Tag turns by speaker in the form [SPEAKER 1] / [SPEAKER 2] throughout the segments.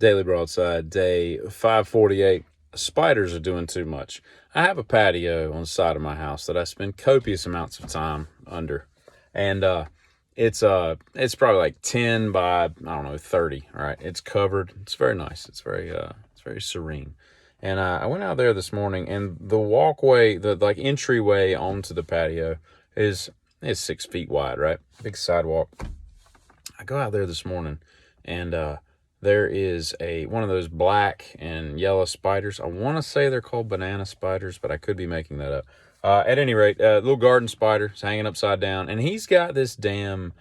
[SPEAKER 1] Daily Broadside, day 548. Spiders are doing too much. I have a patio on the side of my house that I spend copious amounts of time under. And it's probably like 10 by, I don't know, 30. All right. It's covered. It's very nice. It's very serene. And I went out there this morning, and the walkway, the like entryway onto the patio is 6 feet wide, right? Big sidewalk. I go out there this morning, and there is one of those black and yellow spiders. I want to say they're called banana spiders, but I could be making that up. At any rate, little garden spider is hanging upside down, and he's got this damn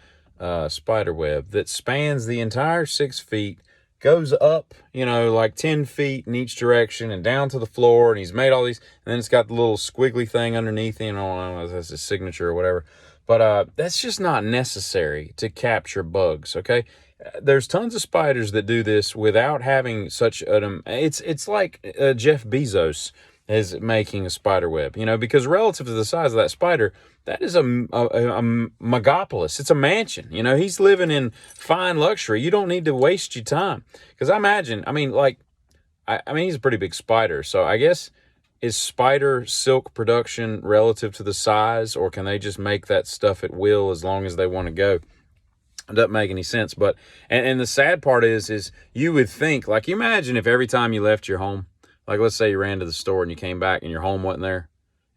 [SPEAKER 1] spider web that spans the entire 6 feet, goes up, like 10 feet in each direction and down to the floor, and he's made all these, and then it's got the little squiggly thing underneath, I don't know if that's his signature or whatever. But that's just not necessary to capture bugs, okay? There's tons of spiders that do this without having such an... It's like Jeff Bezos is making a spider web, because relative to the size of that spider, that is a megapolis. It's a mansion, He's living in fine luxury. You don't need to waste your time. Because I mean, he's a pretty big spider, so I guess... Is spider silk production relative to the size, or can they just make that stuff at will as long as they want to go? It doesn't make any sense. But and the sad part is you would think, like, you imagine if every time you left your home, like let's say you ran to the store and you came back and your home wasn't there,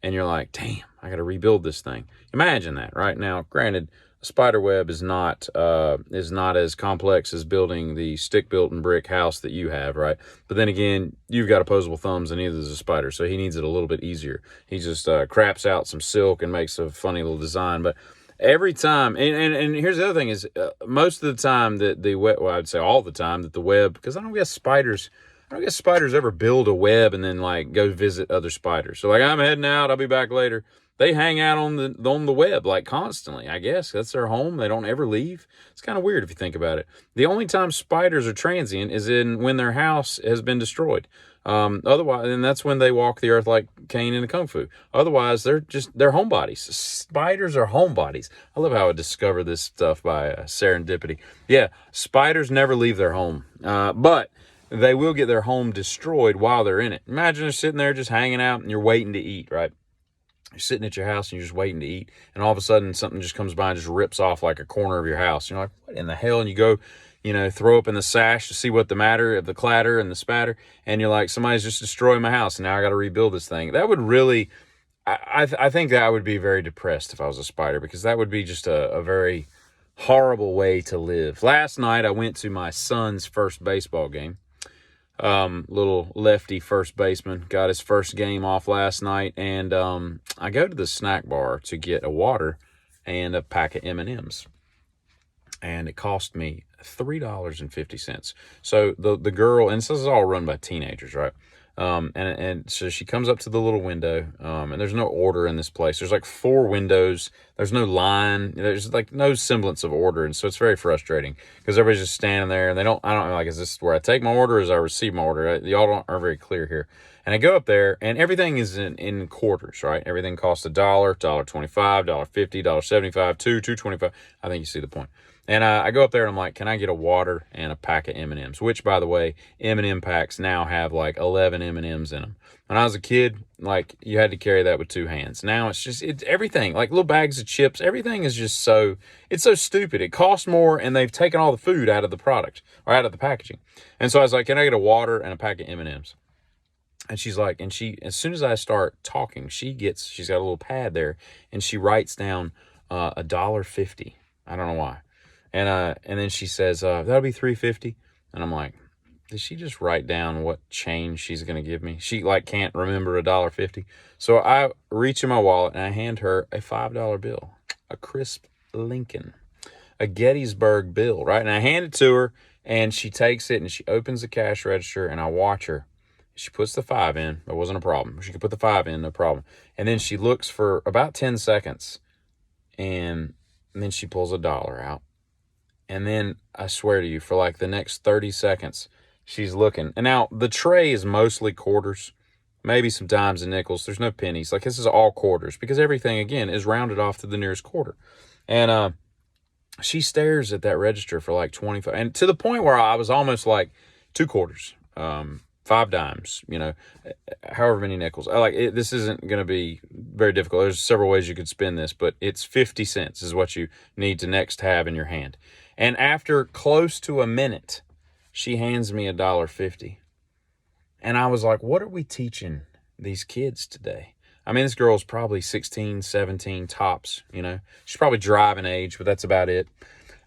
[SPEAKER 1] and you're like, damn, I got to rebuild this thing. Imagine that. Right now, granted, a spider web is not as complex as building the stick-built and brick house that you have, right? But then again, you've got opposable thumbs and neither does a spider, so he needs it a little bit easier. He just craps out some silk and makes a funny little design. But every time, and here's the other thing is, most of the time that the web, well, I'd say all the time that the web, because I don't guess spiders ever build a web and then like go visit other spiders. So like, I'm heading out, I'll be back later. They hang out on the web like constantly. I guess that's their home. They don't ever leave. It's kind of weird if you think about it. The only time spiders are transient is when their house has been destroyed. Otherwise, and that's when they walk the earth like Cain in the Kung Fu. Otherwise, they're homebodies. Spiders are homebodies. I love how I discovered this stuff by serendipity. Yeah, spiders never leave their home, but they will get their home destroyed while they're in it. Imagine they're sitting there just hanging out and you're waiting to eat, right? You're sitting at your house and you're just waiting to eat, and all of a sudden something just comes by and just rips off like a corner of your house. You're like, what in the hell? And you go, throw up in the sash to see what the matter of the clatter and the spatter, and you're like, somebody's just destroying my house, and now I got to rebuild this thing. That would really, I think that I would be very depressed if I was a spider, because that would be just a very horrible way to live. Last night I went to my son's first baseball game. Little lefty first baseman got his first game off last night, and I go to the snack bar to get a water and a pack of M&Ms, and it cost me $3.50. So the girl, and this is all run by teenagers, right? And so she comes up to the little window, and there's no order in this place. There's like 4 windows. There's no line. There's like no semblance of order. And so it's very frustrating because everybody's just standing there, and I don't know, like, is this where I take my order or is I receive my order? Y'all are very clear here. And I go up there, and everything is in quarters, right? Everything costs $1, $1.25, $1.50, $1.75, $2.25. I think you see the point. And I go up there and I'm like, can I get a water and a pack of M&Ms? Which, by the way, M&M packs now have like 11 M&Ms in them. When I was a kid, like, you had to carry that with 2 hands. Now it's everything, like little bags of chips. Everything is just it's so stupid. It costs more, and they've taken all the food out of the product or out of the packaging. And so I was like, can I get a water and a pack of M&Ms? And she's like, as soon as I start talking, she's got a little pad there, and she writes down $1.50. I don't know why. And then she says, that'll be $3.50. And I'm like, did she just write down what change she's going to give me? She like can't remember $1.50. So I reach in my wallet and I hand her a $5 bill, a crisp Lincoln, a Gettysburg bill, right? And I hand it to her, and she takes it and she opens the cash register, and I watch her. She puts the 5 in. It wasn't a problem. She could put the 5 in, no problem. And then she looks for about 10 seconds, and then she pulls $1 out. And then I swear to you, for like the next 30 seconds, she's looking. And now the tray is mostly quarters, maybe some dimes and nickels. There's no pennies. Like, this is all quarters, because everything, again, is rounded off to the nearest quarter. And she stares at that register for like 25, and to the point where I was almost like, 2 quarters, 5 dimes, however many nickels. I like it. This isn't going to be very difficult. There's several ways you could spin this, but it's 50 cents is what you need to next have in your hand. And after close to a minute, she hands me $1.50. And I was like, what are we teaching these kids today? I mean, this girl's probably 16, 17 tops, She's probably driving age, but that's about it.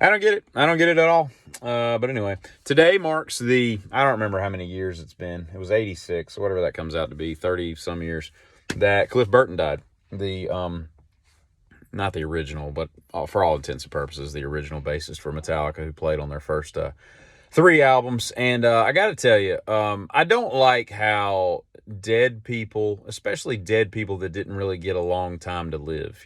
[SPEAKER 1] I don't get it. I don't get it at all. But anyway, today marks I don't remember how many years it's been. It was 86, whatever that comes out to be, 30 some years, that Cliff Burton died. Not the original, but for all intents and purposes, the original bassist for Metallica, who played on their first 3 albums. And I got to tell you, I don't like how dead people, especially dead people that didn't really get a long time to live,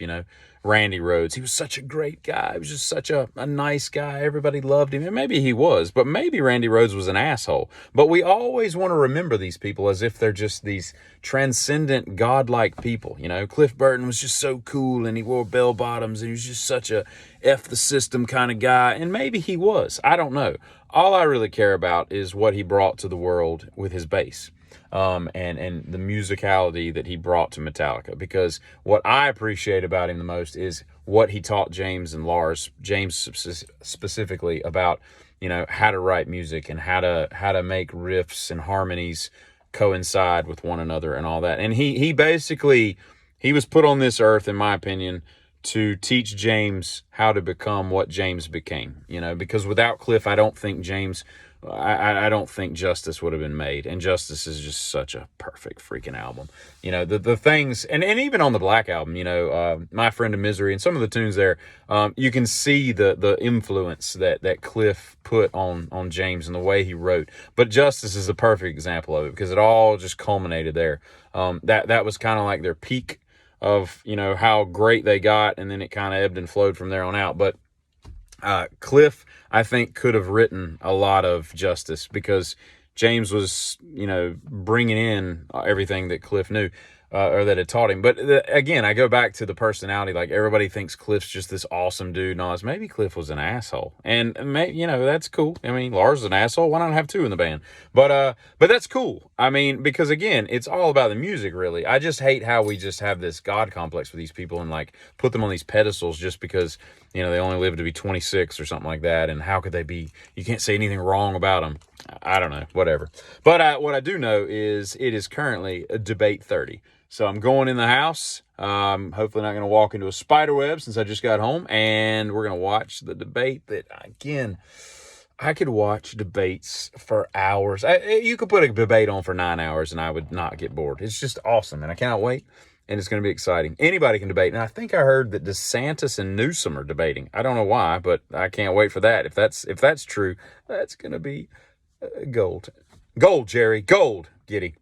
[SPEAKER 1] Randy Rhoads, he was such a great guy. He was just such a nice guy. Everybody loved him. And maybe he was, but maybe Randy Rhoads was an asshole. But we always want to remember these people as if they're just these transcendent, godlike people. Cliff Burton was just so cool, and he wore bell bottoms, and he was just such a F the system kind of guy. And maybe he was. I don't know. All I really care about is what he brought to the world with his bass. And the musicality that he brought to Metallica, because what I appreciate about him the most is what he taught James and Lars, James specifically, about, how to write music and how to make riffs and harmonies coincide with one another and all that. And he basically, he was put on this earth, in my opinion, to teach James how to become what James became, because without Cliff, I don't think Justice would have been made. And Justice is just such a perfect freaking album. The things, and even on the Black Album, My Friend of Misery and some of the tunes there, you can see the influence that Cliff put on James and the way he wrote. But Justice is a perfect example of it, because it all just culminated there. That was kind of like their peak of, how great they got, and then it kind of ebbed and flowed from there on out. But Cliff, I think, could have written a lot of Justice, because James was, bringing in everything that Cliff knew, or that had taught him. But again, I go back to the personality. Like, everybody thinks Cliff's just this awesome dude and all this. Maybe Cliff was an asshole, and that's cool. I mean, Lars is an asshole. Why not have 2 in the band? But that's cool. I mean, because again, it's all about the music, really. I just hate how we just have this God complex with these people and like put them on these pedestals just because, they only live to be 26 or something like that. And how could they be? You can't say anything wrong about them. I don't know, whatever. But what I do know is it is currently a debate 30. So I'm going in the house. Hopefully not going to walk into a spider web since I just got home. And we're going to watch the debate that, again, I could watch debates for hours. You could put a debate on for 9 hours and I would not get bored. It's just awesome, and I cannot wait. And it's going to be exciting. Anybody can debate. And I think I heard that DeSantis and Newsom are debating. I don't know why, but I can't wait for that. If that's true, that's going to be gold. Gold, Jerry. Gold. Giddy.